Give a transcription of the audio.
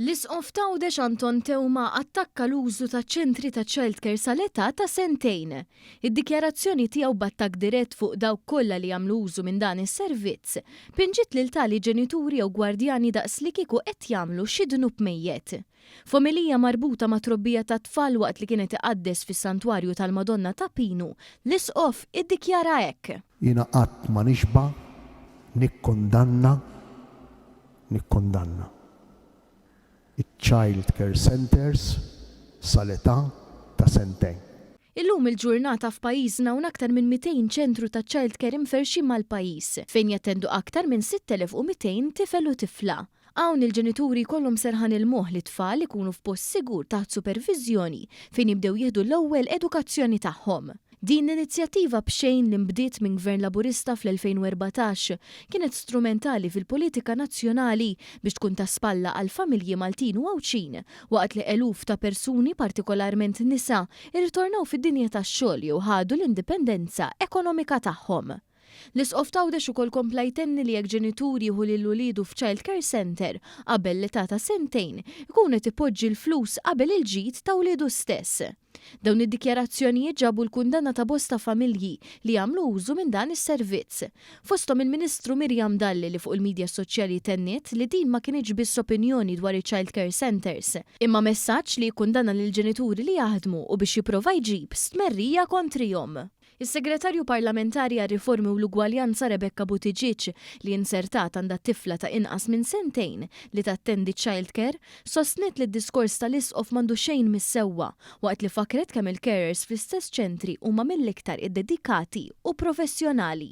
L-isqof ta' Għawdex Anton Tewma attakka l-użu ta' ċentri ta' childcare sal-età ta' 2 snin. Id-dikjarazzjoni tiegħu b'attakk dirett fuq dawk kollha li jagħmlu użu minn dan is-servizz pinġiet lil tali ġenituri jew gwardjani daqs li kieku qed jagħmlu xi dnub mejjed. Familja marbuta ma' trobbija ta' tfal waqt li kienet iqaddes fis-santwarju tal-Madonna ta' Pinu, l-isqof iddikjara hekk. Jiena qatt ma nixba' nikkondanna iċ-child care centers sal-età ta' 2 snin. Illum il-ġurnata f'pajjiżna hawn aktar minn 200 ċentru ta' childcare imferxin mal-pajjiż fejn jattendu aktar minn 6200 tifel u tifla. Hawn il-ġenituri kollhom serħan il-moħħ li tfal ikunu f'post sigur taħt supervizjoni fejn jibdew jieħdu l-ewwel edukazzjoni tagħhom. Din l-inizjattiva b'xejn li mbdiet minn Gvern Laburista fl-2014 kienet strumentali fil-politika nazzjonali biex tkun ta' spalla għal familji Maltin u Għawċin waqt li eluf ta' persuni partikolarment nisa irritornaw fid-dinja tax-xogħol jew ħadu l-indipendenza ekonomika tagħhom. L-isqof ta' Għawdex ukoll kompla jtenni li jekk ġenituri jieħu lil uliedu f'child care center qabel l-età ta' 2 snin ikun qed ipoġġi l-flus qabel il-ġid ta' uliedu stess. Dawn id-dikjarazzjonijiet ġabu l-kundanna ta' bosta familji li jagħmlu użu minn dan is-servizz. Fosthom il-Ministru Mirjam Dalli li fuq il-midja soċjali tenniet li din ma kienx biss opinjoni dwar il-child care centers, imma messaġġ li jkundanna lil ġenituri li jaħdmu u biex jipprova jġib stmerrija kontrihom. Is-Segretarju Parlamentari għar-Riformi u l-Ugwaljanza Rebecca Buttigieg li insertat għandha tifla ta' inqas minn 2 snin li tattendi childcare sostniet li d-diskors tal-isqof m'għandu xejn mis-sewwa waqt li fakret kemm il-carers fl-istess ċentri huma mill-iktar iddedikati u professjonali.